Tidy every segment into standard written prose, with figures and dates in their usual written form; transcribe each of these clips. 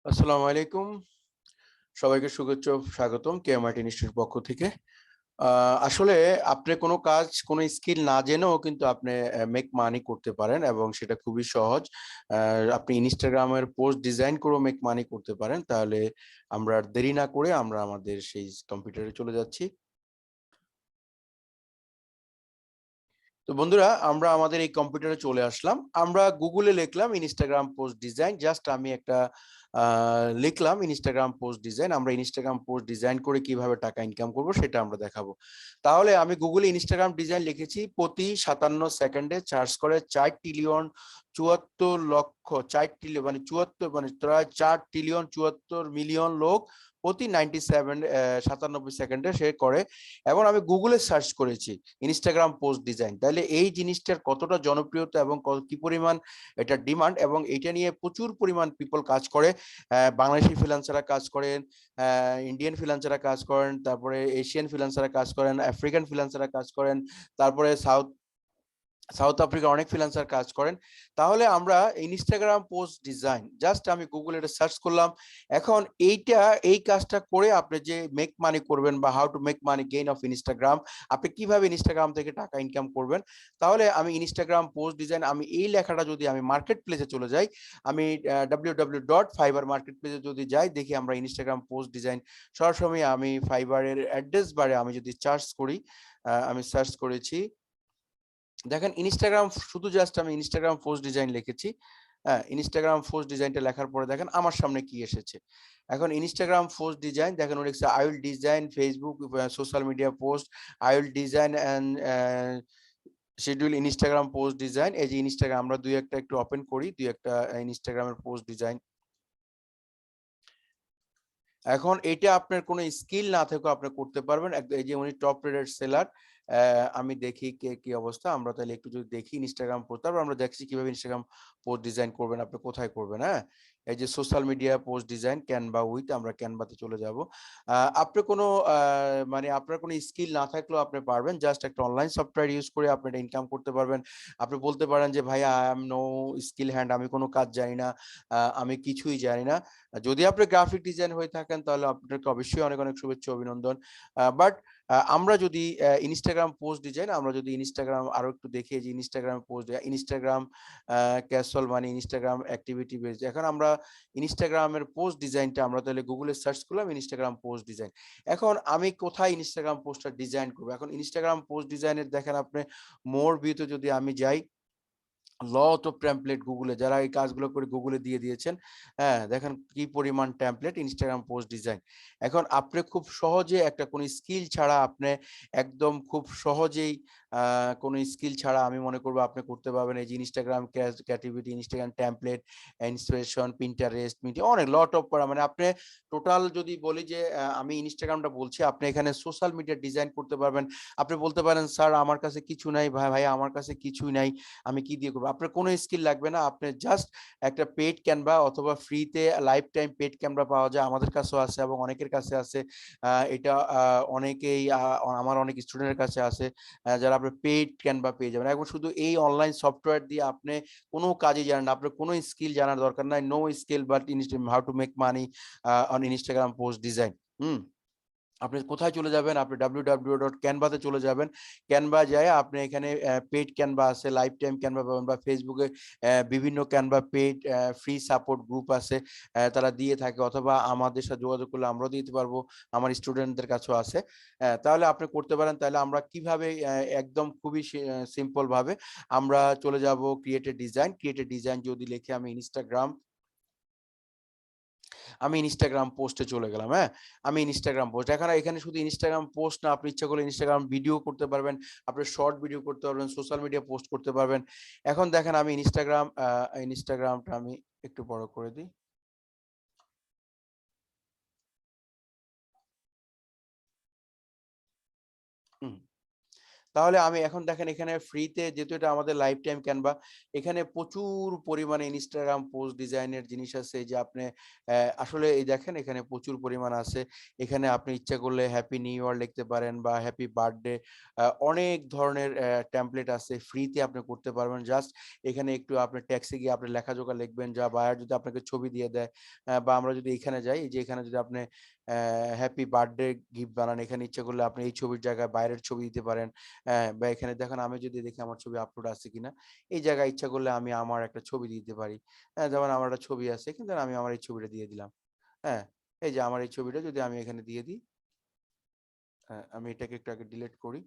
আসসালামু আলাইকুম, সবাইকে শুভেচ্ছা ও স্বাগতম এমআইট ইনস্টিটিউটের পক্ষ থেকে। আসলে আপনি কোনো কাজ, কোনো স্কিল না জেনেও কিন্তু আপনি মেক মানি করতে পারেন এবং সেটা খুবই সহজ। আপনি ইনস্টাগ্রামের পোস্ট ডিজাইন করেও মেক মানি করতে পারেন। তাহলে আমরা আর দেরি না করে আমরা আমাদের সেই কম্পিউটারে চলে যাচ্ছি। তো বন্ধুরা, আমরা আমাদের এই কম্পিউটারে চলে আসলাম। আমরা গুগলে লিখলাম ইনস্টাগ্রাম পোস্ট ডিজাইন। জাস্ট আমি একটা লিখলাম ইনস্টাগ্রাম পোস্ট ডিজাইন। আমরা ইনস্টাগ্রাম পোস্ট ডিজাইন করে কিভাবে টাকা ইনকাম করব সেটা আমরা দেখাবো। তাহলে আমি গুগলে ইনস্টাগ্রাম ডিজাইন লিখেছি। প্রতি 57 সেকেন্ডে চার্জ করে 4 ট্রিলিয়ন 74 লক্ষ 4 ট্রিলিয়ন মানে 74 মানে প্রায় 4 ট্রিলিয়ন 74 মিলিয়ন লোক প্রতি 97 সেকেন্ডে সে করে। এবং আমি গুগলে সার্চ করেছি ইনস্টাগ্রাম পোস্ট ডিজাইন। তাহলে এই জিনিসটার কতটা জনপ্রিয়তা এবং কি পরিমাণ এটা ডিমান্ড, এবং এটা নিয়ে প্রচুর পরিমাণ পিপল কাজ করে। বাংলাদেশি ফ্রিল্যান্সাররা কাজ করেন, ইন্ডিয়ান ফ্রিল্যান্সাররা কাজ করেন, তারপরে এশিয়ান ফ্রিল্যান্সাররা কাজ করেন, আফ্রিকান ফ্রিল্যান্সাররা কাজ করেন, তারপরে সাউথ আফ্রিকার অনেক ফ্রিল্যান্সার কাজ করেন। তাহলে আমরা ইনস্টাগ্রাম পোস্ট ডিজাইন জাস্ট আমি গুগলে এটা সার্চ করলাম। এখন এই কাজটা করে আপনি যে মেক মানি করবেন বা how to make money gain of Instagram, আপনি কিভাবে ইনস্টাগ্রাম থেকে টাকা ইনকাম করবেন। তাহলে আমি ইনস্টাগ্রাম পোস্ট ডিজাইন, আমি এই লেখাটা যদি আমি মার্কেট প্লেসে চলে যাই, আমি www.fiverr মার্কেট প্লেসে যদি যাই, দেখি আমরা ইনস্টাগ্রাম পোস্ট ডিজাইন সরাসরি আমি ফাইবারের অ্যাড্রেস বারে আমি যদি সার্চ করি, আমি সার্চ করেছি। দেখেন ইনস্টাগ্রাম, শুধু জাস্ট আমি ইনস্টাগ্রাম পোস্ট ডিজাইন লিখেছি। হ্যাঁ, ইনস্টাগ্রাম পোস্ট ডিজাইনটা লেখার পরে দেখেন আমার সামনে কি এসেছে। এখন ইনস্টাগ্রাম পোস্ট ডিজাইন দেখেন ওর লিখছে I will design Facebook social media post, I will design and schedule Instagram post design. এই যে ইনস্টাগ্রাম আমরা দুই একটা একটু ওপেন করি, দুই একটা ইনস্টাগ্রামের পোস্ট ডিজাইন। এখন এটা আপনার কোনো স্কিল না থেকেও আপনি করতে পারবেন। এই যে উনি টপ রেটেড সেলার, আমি দেখি কি অবস্থা। আমরা তাহলে একটু যদি দেখি ইনস্টাগ্রাম পোস্ট, তারপর আমরা দেখছি কিভাবে ইনস্টাগ্রাম পোস্ট ডিজাইন করবেন, আপনি কোথায় করবেন। হ্যাঁ, এই যে social media post design Canva with, আমরা ক্যানভাতে চলে যাব। আপনি কোনো মানে আপনার কোনো স্কিল না থাকলেও আপনি পারবেন। জাস্ট একটা অনলাইন সফটওয়্যার ইউজ করে আপনি এটা ইনকাম করতে পারবেন। আপনি বলতে পারেন যে ভাই I am no skill hand, আমি কোনো কাজ জানি না, আমি কিছুই জানি না। যদি আপনি গ্রাফিক ডিজাইন হয়ে থাকেন তাহলে আপনাকে অবশ্যই অনেক অনেক শুভেচ্ছা অভিনন্দন। বাট আমরা যদি ইনস্টাগ্রাম পোস্ট ডিজাইন, আমরা যদি ইনস্টাগ্রাম আরো একটু দেখি, যে ইনস্টাগ্রাম পোস্ট, ইনস্টাগ্রাম ক্যাসল মানে ইনস্টাগ্রাম অ্যাক্টিভিটি বেস। এখন আমরা ইনস্টাগ্রামের পোস্ট ডিজাইনটা আমরা তাহলে গুগলে সার্চ করলাম ইনস্টাগ্রাম পোস্ট ডিজাইন। এখন আমি কোথায় ইনস্টাগ্রাম পোস্টটা ডিজাইন করবো, এখন ইনস্টাগ্রাম পোস্ট ডিজাইনের দেখেন আপনি মোর ভিউতে যদি আমি যাই, লট অফ টেমপ্লেট গুগলে যারা এই কাজগুলো করে গুগলে দিয়ে দিয়েছেন। হ্যাঁ, দেখেন কি পরিমাণ টেমপ্লেট ইনস্টাগ্রাম পোস্ট ডিজাইন। এখন আপনি খুব সহজে একটা কোন স্কিল ছাড়া আপনি একদম খুব সহজেই কোন স্কিল ছাড়া আমি মনে করবো আপনি করতে পারবেন। এই যে Instagram creativity, Instagram template, inspiration, Pinterest, media, অনেক লট অফ করা মানে আপনি টোটাল যদি বলি যে আমি ইনস্টাগ্রামটা বলছি, আপনি এখানে সোশ্যাল মিডিয়া ডিজাইন করতে পারবেন। আপনি বলতে পারেন স্যার আমার কাছে কিছু নাই, ভাই আমার কাছে কিছুই নাই, আমি কি দিয়ে করবো। আপনার কোনো স্কিল লাগবে না, আপনি জাস্ট একটা পেড ক্যানভা অথবা ফ্রিতে লাইফ টাইম পেড ক্যানভা পাওয়া যায়, আমাদের কাছেও আছে এবং অনেকের কাছে আছে। এটা অনেকেই আমার অনেক স্টুডেন্টের কাছে আছে, যারা আপনি পেড ক্যানভা পেয়ে যাবেন। এখন শুধু এই অনলাইন সফটওয়্যার দিয়ে আপনি কোনো কাজই জানেন না, আপনার কোনো স্কিল জানার দরকার নাই, no skill but how to make money on Instagram post design. আপনি কোথায় চলে যাবেন, আপনি www.canva-তে চলে যাবেন। ক্যানভা যায় আপনি এখানে পেইড ক্যানভা আছে, লাইফ টাইম ক্যানভা পাবেন, বা ফেসবুকে বিভিন্ন Canva paid free support group আছে, তারা দিয়ে থাকে, অথবা আমাদের সাথে যোগাযোগ করলে আমরাও দিতে পারবো, আমার স্টুডেন্টদের কাছেও আছে। তাহলে আপনি করতে পারেন। তাহলে আমরা কিভাবে একদম খুবই সিম্পল ভাবে আমরা চলে যাব ক্রিয়েটেড ডিজাইন যদি লিখে আমি ইনস্টাগ্রাম পোস্টে চলে গেলাম। হ্যাঁ, আমি ইনস্টাগ্রাম পোস্ট, এখানে শুধু ইনস্টাগ্রাম পোস্ট না, আপনি ইচ্ছা করলে ইনস্টাগ্রাম ভিডিও করতে পারবেন, আপনি শর্ট ভিডিও করতে পারবেন, সোশ্যাল মিডিয়া পোস্ট করতে পারবেন। এখন দেখেন আমি ইনস্টাগ্রামটা আমি একটু বড় করে দিই। তাহলে আমি এখন দেখেন এখানে ফ্রিতে, যেহেতু এটা আমাদের লাইফ টাইম ক্যানভা, এখানে প্রচুর পরিমাণে ইনস্টাগ্রাম পোস্ট ডিজাইনের জিনিস আছে, যে আপনি আসলে এই দেখেন এখানে প্রচুর পরিমাণ আছে। এখানে আপনি ইচ্ছা করলে হ্যাপি নিউ ইয়ার লিখতে পারেন বা হ্যাপি বার্থডে, অনেক ধরনের টেমপ্লেট আছে, ফ্রিতে আপনি করতে পারবেন। জাস্ট এখানে একটু আপনি ট্যাক্সে গিয়ে আপনি লেখাজোখা লিখবেন, যা বায়ার যদি আপনাকে ছবি দিয়ে দেয়, বা আমরা যদি এখানে যাই, এই যে এখানে যদি আপনি হ্যাপি বার্থডে গিফট বানান, এখানে ইচ্ছা করলে আপনি এই ছবির জায়গায় বাইরের ছবি দিতে পারেন। বা এখানে দেখেন আমি যদি দেখি আমার ছবি আপলোড আছে কিনা, এই জায়গায় ইচ্ছা করলে আমি আমার একটা ছবি দিতে পারি। যেমন আমার একটা ছবি আছে, কিন্তু আমি আমার এই ছবিটা দিয়ে দিলাম। হ্যাঁ, এই যে আমার এই ছবিটা যদি আমি এখানে দিয়ে দিই, আমি এটাকে একটু আগে ডিলিট করি।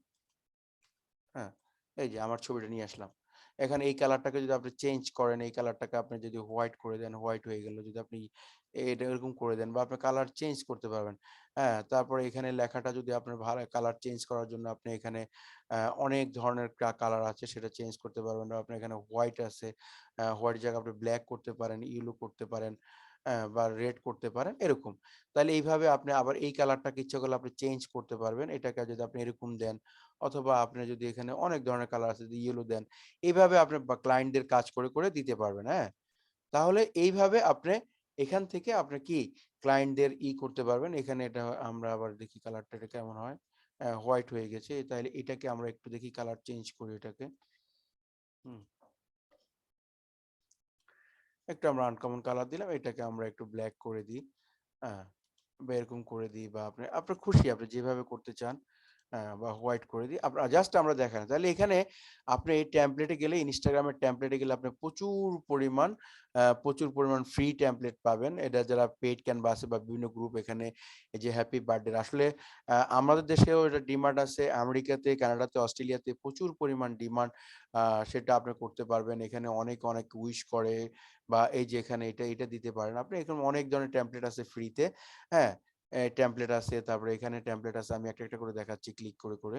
হ্যাঁ, এই যে আমার ছবিটা নিয়ে আসলাম। এখানে এই কালারটাকে যদি আপনি চেঞ্জ করেন, এই কালারটাকে আপনি যদি হোয়াইট করে দেন, হোয়াইট হয়ে গেল। যদি আপনি এটা এরকম করে দেন, বা আপনি কালার চেঞ্জ করতে পারবেন। হ্যাঁ, তারপরে এখানে লেখাটা যদি আপনার ভালো কালার চেঞ্জ করার জন্য আপনি এখানে অনেক ধরনের কালার আছে, সেটা চেঞ্জ করতে পারবেন। বা আপনার এখানে হোয়াইট আছে, হোয়াইট জায়গায় আপনি ব্ল্যাক করতে পারেন, ইয়েলো করতে পারেন, বা রেড করতে পারেন, এরকম। তাহলে এইভাবে আপনি আবার এই কালারটাকে ইচ্ছা করলে আপনি চেঞ্জ করতে পারবেন। এটাকে যদি আপনি এরকম দেন, অথবা আপনি যদি এখানে অনেক ধরনের কালার আছে, যদি ইয়েলো দেন, এইভাবে আপনি ক্লায়েন্টদের কাজ করে করে দিতে পারবেন। হ্যাঁ, তাহলে এইভাবে আপনি এখান থেকে আপনি কি ক্লায়েন্টদের করতে পারবেন। এখানে এটা আমরা আবার দেখি কালারটা এটা কেমন হয়। হোয়াইট হয়ে গেছে, তাহলে এটাকে আমরা একটু দেখি কালার চেঞ্জ করি এটাকে। হুম, একটু আমরা আনকমন কালার দিলাম, এটাকে আমরা একটু ব্ল্যাক করে দিই। হ্যাঁ, বা এরকম করে দিই, বা আপনার খুশি, আপনি যেভাবে করতে চান। বা হোয়াইট করে দিই। জাস্ট আমরা দেখানো। তাহলে এখানে আপনি এই টেমপ্লেটে গেলে, ইনস্টাগ্রামের টেমপ্লেটে গেলে আপনি প্রচুর পরিমাণ ফ্রি টেমপ্লেট পাবেন। এটা যারা পেইড ক্যানভাসে বা বিভিন্ন গ্রুপ, এখানে এই যে হ্যাপি বার্থডে, আসলে আমাদের দেশেও এটা ডিমান্ড আছে। আমেরিকাতে, কানাডাতে, অস্ট্রেলিয়াতে প্রচুর পরিমাণ ডিমান্ড। সেটা আপনি করতে পারবেন। এখানে অনেক, অনেক উইশ করে, বা এই যে এখানে এটা দিতে পারেন। আপনি এখানে অনেক ধরনের টেমপ্লেট আছে ফ্রিতে। হ্যাঁ, টেমপ্লেট আছে, তারপরে এখানে টেমপ্লেট আছে। আমি একটা একটা করে দেখাচ্ছি ক্লিক করে করে।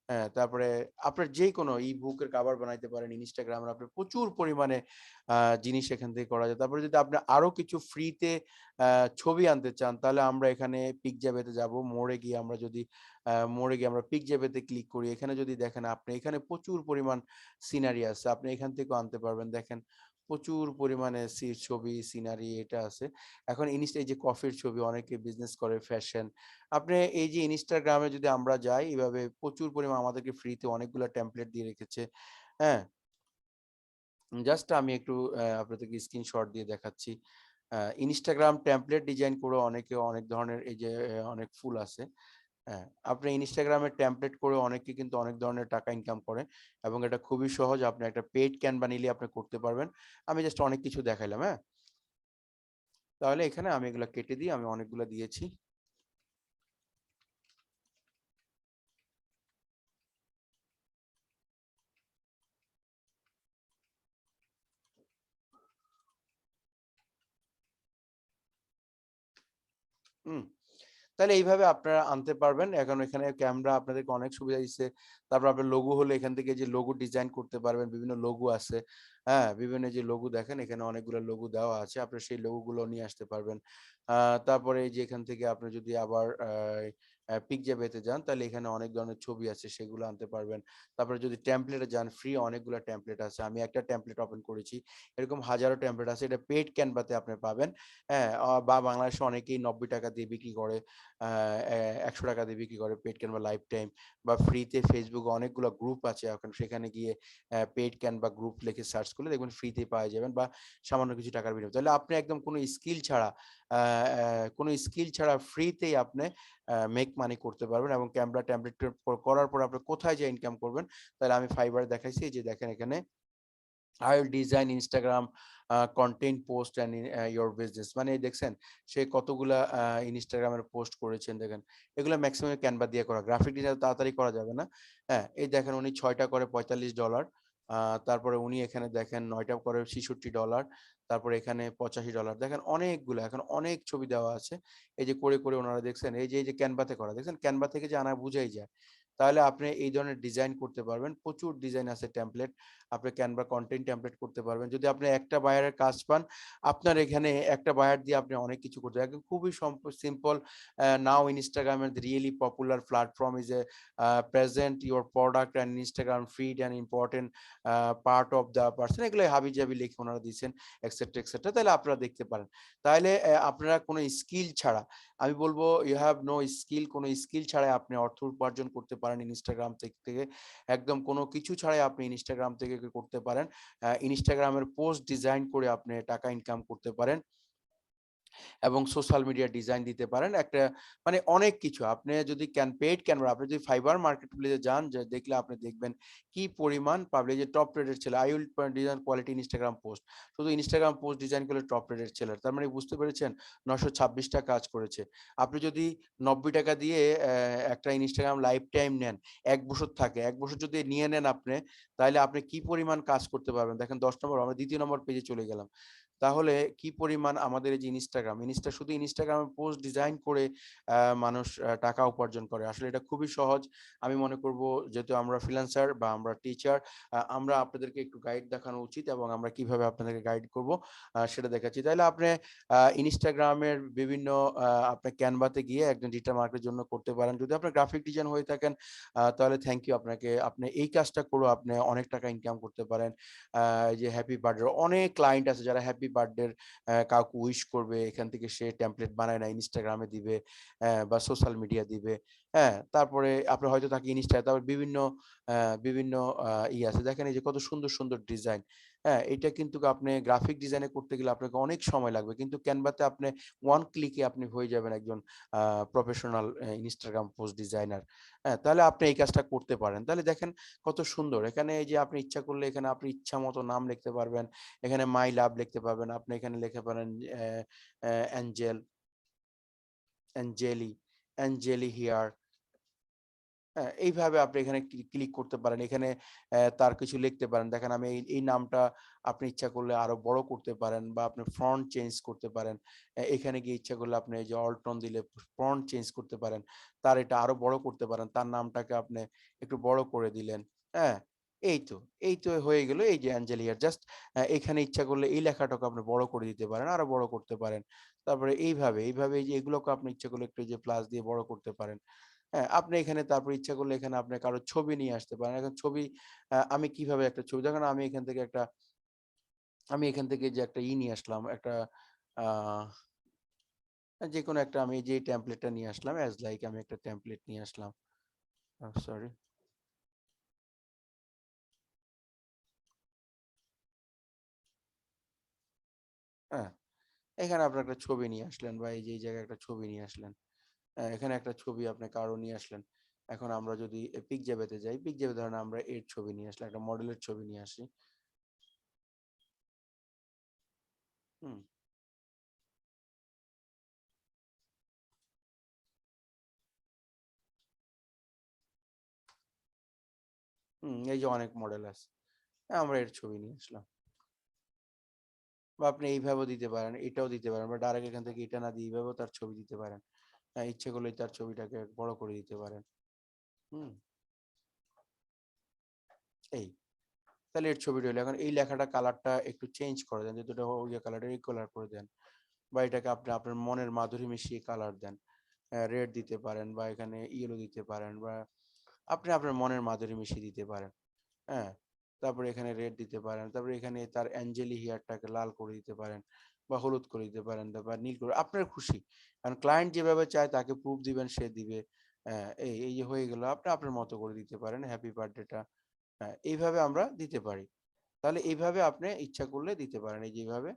হ্যাঁ, তারপরে আপনার যেকোনো ই-বুকের কভার বানাইতে পারেন। ইনস্টাগ্রামে আপনি প্রচুর পরিমাণে জিনিস এখান থেকে করা যায়। তারপরে যদি আপনি আরো কিছু ফ্রিতে ছবি আনতে চান, তাহলে আমরা এখানে পিকজাবেতে যাব। মোড়ে গিয়ে আমরা পিকজাবেতে ক্লিক করি। এখানে যদি দেখেন, আপনি এখানে প্রচুর পরিমাণ সিনারি আছে। আপনি এখান থেকেও আনতে পারবেন। দেখেন প্রচুর পরিমাণে ছবি, সিনারি এটা আছে। এখন এই যে কফির ছবি, অনেকে বিজনেস করে, ফ্যাশন। আপনি এই যে ইনস্টাগ্রামে যদি আমরা যাই, এভাবে প্রচুর পরিমাণ আমাদেরকে ফ্রিতে অনেকগুলা টেমপ্লেট দিয়ে রেখেছে। হ্যাঁ? জাস্ট আমি একটু আপনাদেরকে স্ক্রিনশট দিয়ে দেখাচ্ছি। ইনস্টাগ্রাম টেমপ্লেট ডিজাইন করে অনেকে অনেক ধরনের, এই যে অনেক ফুল আছে। হ্যাঁ, আপনি ইনস্টাগ্রামে টেমপ্লেট করে অনেকে কিন্তু অনেক ধরনের টাকা ইনকাম করে, এবং এটা খুবই সহজ। আপনি একটা পেইড ক্যানভা নিলে আপনি করতে পারবেন। আমি জাস্ট অনেক কিছু দেখাইলাম, হ্যাঁ? তাহলে এখানে আমি এগুলা কেটে দিই। আমি অনেকগুলা দিয়েছি। হুম। তাহলে এইভাবে আপনারা আনতে পারবেন। এখন এখানে ক্যামেরা আপনাদেরকে অনেক সুবিধা দিচ্ছে। তারপর আপনার লোগো হলে এখান থেকে যে লোগো ডিজাইন করতে পারবেন। বিভিন্ন লোগো আছে। হ্যাঁ? বিভিন্ন যে লোগো দেখেন, এখানে অনেকগুলো লোগো দেওয়া আছে। আপনি সেই লোগো গুলো নিয়ে আসতে পারবেন। তারপরে এই যে এখান থেকে আপনি যদি আবার পিকজাবেতে যান, তাহলে এখানে অনেক ধরনের ছবি আছে, সেগুলো আনতে পারবেন। তারপরে যদি টেমপ্লেটে যান, ফ্রি অনেকগুলা টেমপ্লেট আছে। আমি একটা টেমপ্লেট ওপেন করেছি। এরকম হাজারো টেমপ্লেট আছে। এটা পেইড ক্যানভাতে আপনি পাবেন। হ্যাঁ? বা বাংলাদেশে অনেকেই ৳৯০ দিয়ে বিক্রি করে। ৳১০০ দিয়ে বিক্রি করে পেইড ক্যানভা লাইফ টাইম। বা ফ্রিতে ফেসবুকে অনেকগুলো গ্রুপ আছে এখন, সেখানে গিয়ে পেইড ক্যানভা গ্রুপ লিখে সার্চ করলে দেখবেন ফ্রিতেই পাওয়া যাবেন, বা সামান্য কিছু টাকার বিনিময়ে। তাহলে আপনি একদম আ অ্যা কোনো স্কিল ছাড়া ফ্রিতেই আপনি মেক মানি করতে পারবেন, এবং ক্যানভা টেমপ্লেট করার পর আপনি কোথায় যেয়ে ইনকাম করবেন, তাহলে আমি ফাইবার দেখাইছি। এই যে দেখেন এখানে I will design Instagram content post and your business, মানে এই দেখছেন সে কতগুলা ইনস্টাগ্রামের পোস্ট করেছেন দেখেন। এগুলা মেক্সিমাম ক্যানভা দিয়ে করা। গ্রাফিক ডিজাইন তাড়াতাড়ি করা যাবে না। হ্যাঁ? এই দেখেন উনি ৬ টা করে $৪৫। তারপরে উনি এখানে দেখেন ৯ টা করে $৬৬। তারপরে এখানে $৮৫। দেখেন অনেকগুলা, এখন অনেক ছবি দেওয়া আছে। এই যে করে, করে ওনারা দেখছেন, এই যে ক্যানভাতে করা। দেখছেন ক্যানভা থেকে যে আনা বুঝাই যায়। তাহলে আপনি এই ধরনের ডিজাইন করতে পারবেন। প্রচুর ডিজাইন আছে টেমপ্লেট। আপনি ক্যানভা কন্টেন্ট টেমপ্লেট করতে পারবেন। যদি আপনি একটা বায়ারের কাজ পান, আপনার এখানে একটা বায়ার দিয়ে আপনি অনেক কিছু করতে পারেন। একদম খুবই simple. Now Instagram is really popular platform is a present your product and Instagram feed and important part of the person, এগুলো হাবিজাবি লিখে ওনারা দিয়েছেন এক্সেট্রা এক্সেট্রা। তাহলে আপনারা দেখতে পারেন। তাহলে আপনারা কোনো স্কিল ছাড়া, আমি বলবো ইউ হ্যাভ নো স্কিল, কোনো স্কিল ছাড়াই আপনি অর্থ উপার্জন করতে পারেন ইনস্টাগ্রাম থেকে। একদম কোনো কিছু ছাড়াই আপনি ইনস্টাগ্রাম থেকে করতে পারেন। ইনস্টাগ্রামের পোস্ট ডিজাইন করে আপনি টাকা ইনকাম করতে পারেন এবং সোশ্যাল মিডিয়া ডিজাইন দিতে পারেন। একটা মানে অনেক কিছু আপনি যদি পেইড ক্যানভা, আপনি যদি ফাইবার মার্কেট প্লেসে যান, যে দেখলে আপনি দেখবেন কি পরিমাণ পাবলিক যে টপ রেটেড ছেলে, I will design quality Instagram post, শুধু ইনস্টাগ্রাম পোস্ট ডিজাইন করলে টপ রেটেড ছেলের, তার মানে বুঝতে পেরেছেন 926টা কাজ করেছে। আপনি যদি 90 টাকা দিয়ে একটা ইনস্টাগ্রাম লাইফ টাইম নেন, 1 বছর থাকে, 1 বছর যদি নিয়ে নেন আপনি, তাহলে আপনি কি পরিমাণ কাজ করতে পারবেন দেখেন। 10 নম্বর, আমরা 2য় নম্বর পেজে চলে গেলাম। তাহলে কি পরিমাণ আমাদের এই যে শুধু ইনস্টাগ্রামে পোস্ট ডিজাইন করে মানুষ টাকা উপার্জন করে। আসলে এটা খুবই সহজ। আমি মনে করব যেহেতু আমরা ফ্রিল্যান্সার বা আমরা টিচার, আমরা আপনাদেরকে একটু গাইড দেখানো উচিত এবং আমরা কিভাবে আপনাদেরকে গাইড করব সেটা দেখাচ্ছি। তাহলে আপনি ইনস্টাগ্রামের বিভিন্ন আপনি ক্যানভাতে গিয়ে একজন ডিজিটাল মার্কেটের জন্য করতে পারেন। যদি আপনি গ্রাফিক ডিজাইন হয়ে থাকেন তাহলে থ্যাংক ইউ আপনাকে। আপনি এই কাজটা করেও আপনি অনেক টাকা ইনকাম করতে পারেন। এই যে হ্যাপি বার্থডে, অনেক ক্লায়েন্ট আছে যারা হ্যাপি বার্থডে কাউকে উইশ করবে, এখান থেকে সে টেমপ্লেট বানায় না ইনস্টাগ্রামে দিবে বা সোশ্যাল মিডিয়া দিবে। হ্যাঁ, তারপরে আপনি হয়তো তাকে তারপর বিভিন্ন বিভিন্ন আছে দেখেন, এই যে কত সুন্দর সুন্দর ডিজাইন। হ্যাঁ, এটা কিন্তু আপনি গ্রাফিক ডিজাইনে করতে গেলে আপনাকে অনেক সময় লাগবে, কিন্তু ক্যানভাতে আপনি ওয়ান ক্লিকে আপনি হয়ে যাবেন একজন প্রফেশনাল ইনস্টাগ্রাম পোস্ট ডিজাইনার। হ্যাঁ, তাহলে আপনি এই কাজটা করতে পারেন। তাহলে দেখেন কত সুন্দর। এখানে এই যে আপনি ইচ্ছা করলে এখানে আপনি ইচ্ছা মতো নাম লিখতে পারবেন। এখানে মাই লাভ লিখতে পারবেন। আপনি এখানে লিখতে পারেন অ্যাঞ্জেল, অ্যাঞ্জেলি, অ্যাঞ্জেলি হিয়ার। হ্যাঁ, এইভাবে আপনি এখানে ক্লিক করতে পারেন। এখানে তার কিছু লিখতে পারেন। দেখেন আমি এই নামটা আপনি ইচ্ছা করলে আরো বড় করতে পারেন বা আপনি ফন্ট চেঞ্জ করতে পারেন। এখানে গিয়ে ইচ্ছা করলে আপনি এই যে অল্টন দিলে ফন্ট চেঞ্জ করতে পারেন। তার এটা আরো বড় করতে পারেন। তার নামটাকে আপনি একটু বড় করে দিলেন। হ্যাঁ? এই তো, এই তো হয়ে গেল এই যে অ্যাঞ্জেলিয়ার। জাস্ট এখানে ইচ্ছা করলে এই লেখাটাকে আপনি বড় করে দিতে পারেন, আরো বড় করতে পারেন। তারপরে এইভাবে এই যে এগুলোকে আপনি ইচ্ছা করলে একটু এই যে প্লাস দিয়ে বড় করতে পারেন। হ্যাঁ, আপনি এখানে তারপর ইচ্ছা করলে এখানে আপনি কারো ছবি নিয়ে আসতে পারেন। এখন ছবি আমি কিভাবে একটা ছবি, দেখেন আমি এখান থেকে যে একটা নিয়ে আসলাম, একটা আ যেকোনো একটা, আমি যে টেমপ্লেটটা নিয়ে আসলাম এজ লাইক আমি একটা টেমপ্লেট নিয়ে আসলাম। সরি। হ্যাঁ, এখানে আপনার একটা ছবি নিয়ে আসলেন বা এই যে এই জায়গায় একটা ছবি নিয়ে আসলেন। এখানে একটা ছবি আপনি কারো নিয়ে আসলেন। এখন আমরা যদি পিকজাবেতে যাই, পিকজাবে ধরেন আমরা এর ছবি নিয়ে আসলাম, একটা মডেলের ছবি নিয়ে আসি। হুম, এই যে অনেক মডেল আছে। আমরা এর ছবি নিয়ে আসলাম। বা আপনি এইভাবেও দিতে পারেন, এটাও দিতে পারেন বা ডাইরেক্ট এখান থেকে এটা না দিয়ে এইভাবেও তার ছবি দিতে পারেন। হ্যাঁ, ইচ্ছে করলে তার ছবিটাকে বড় করে দিতে পারেন। হুম, এই। তাহলে এর ছবিটা হলো। এখন এই লেখাটা কালারটা একটু চেঞ্জ করে দেন। যেহেতু এটা ইয়ে কালারটা এই কালার করে দেন। বা এটাকে আপনি আপনার মনের মাধুরী মিশিয়ে কালার দেন। রেড দিতে পারেন বা এখানে ইয়েলো দিতে পারেন বা আপনি আপনার মনের মাধুরী মিশিয়ে দিতে পারেন। হ্যাঁ, তারপরে এখানে রেড দিতে পারেন। তারপরে এখানে তার অ্যাঞ্জেলি হেয়ারটাকে লাল করে দিতে পারেন বা হলুদ করে দিতে পারেন বা নীল করে, আপনার খুশি। কারণ ক্লায়েন্ট যেভাবে চায় তাকে প্রুফ দিবেন, সে দিবে। এই যে হয়ে গেল, আপনি আপনার মতো করে দিতে পারেন হ্যাপি বার্থডেটা। হ্যাঁ, এইভাবে আমরা দিতে পারি। তাহলে এইভাবে আপনি ইচ্ছা করলে দিতে পারেন। এই যে এইভাবে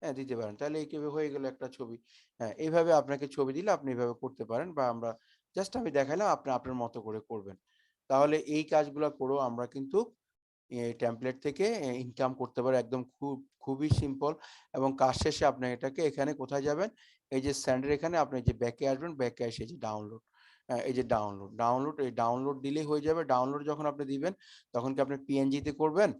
হ্যাঁ, দিতে পারেন। তাহলে এইভাবে হয়ে গেল একটা ছবি। হ্যাঁ, এইভাবে আপনাকে ছবি দিলে আপনি এভাবে করতে পারেন বা আমরা জাস্ট আমি দেখাইলাম, আপনি আপনার মতো করে করবেন। তাহলে এই কাজগুলা করেও আমরা কিন্তু টেমপ্লেট থেকে ইনকাম করতে পারি। একদম খুবই সিম্পল এবং কাজ শেষে আপনি এটাকে এখানে কোথায় যাবেন? এই যে সেন্ডের এখানে আপনি যে ব্যাকে আসবেন, ব্যাকে এসে এই যে ডাউনলোড, এই যে ডাউনলোড, এই ডাউনলোড দিলেই হয়ে যাবে। ডাউনলোড যখন আপনি দিবেন তখন কি আপনি পিএনজি তে করবেন?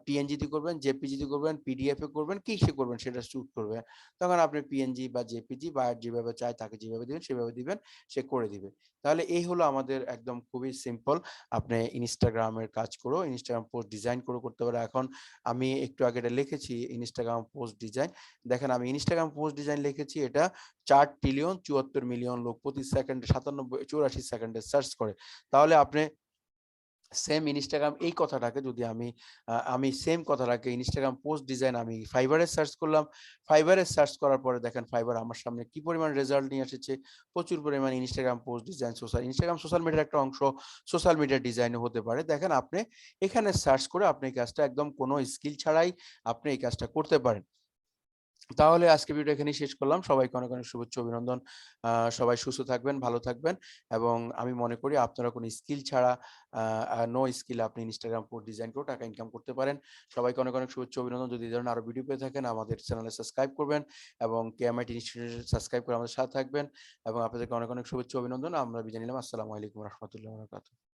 পিএনজি তে করবেন, জেপিজি তে করবেন, পিডিএফ এ করবেন, কিসে করবেন সেটা চুজ করবে। তখন আপনি পিএনজি বা জেপিজি বায়ার যেভাবে চায় তাকে যেভাবে দিবেন সেভাবে দিবেন, সে করে দিবে। তাহলে এই হলো আমাদের একদম খুবই সিম্পল। আপনি ইনস্টাগ্রামের কাজ করেও ইনস্টাগ্রাম পোস্ট ডিজাইন করে করতে পারেন। এখন আমি একটু আগে এটা লিখেছি ইনস্টাগ্রাম পোস্ট ডিজাইন। দেখেন আমি ইনস্টাগ্রাম পোস্ট ডিজাইন লিখেছি, এটা 4,74,000,000 লোক প্রতি সেকেন্ডে 84 সেকেন্ডে সার্চ করে। তাহলে আপনি সেম ইনস্টাগ্রাম এই কথাটাকে যদি আমি সেম কথাটাকে ইনস্টাগ্রাম পোস্ট ডিজাইন আমি ফাইবারে সার্চ করলাম। ফাইবারে সার্চ করার পরে দেখেন ফাইবার আমার সামনে কি পরিমাণ রেজাল্ট নিয়ে এসেছে। প্রচুর পরিমাণে Instagram post design Instagram social মিডিয়ার একটা অংশ, সোশ্যাল মিডিয়া ডিজাইনও হতে পারে। দেখেন আপনি এখানে সার্চ করে আপনি এই কাজটা একদম কোনো স্কিল ছাড়াই আপনি এই কাজটা করতে পারেন। তাহলে আজকে ভিডিও এখানেই শেষ করলাম। সবাইকে অনেক, অনেক শুভেচ্ছা অভিনন্দন। সবাই সুস্থ থাকবেন, ভালো থাকবেন এবং আমি মনে করি আপনারা কোনো স্কিল ছাড়া আ আ নো স্কিল আপনি ইনস্টাগ্রাম পোস্ট ডিজাইন করেও টাকা ইনকাম করতে পারেন। সবাইকে অনেক, অনেক শুভেচ্ছা অভিনন্দন। যদি এই ধরনের আরো ভিডিও পেয়ে থাকেন আমাদের চ্যানেলে সাবস্ক্রাইব করবেন এবং এমআইট ইনস্টিটিউট সাবস্ক্রাইব করে আমাদের সাথে থাকবেন এবং আপনাদেরকে অনেক, অনেক শুভেচ্ছা অভিনন্দন। আমরা বিদায় নিলাম। আসসালামু আলাইকুম ওয়া রাহমাতুল্লাহি ওয়া বারাকাতুহু।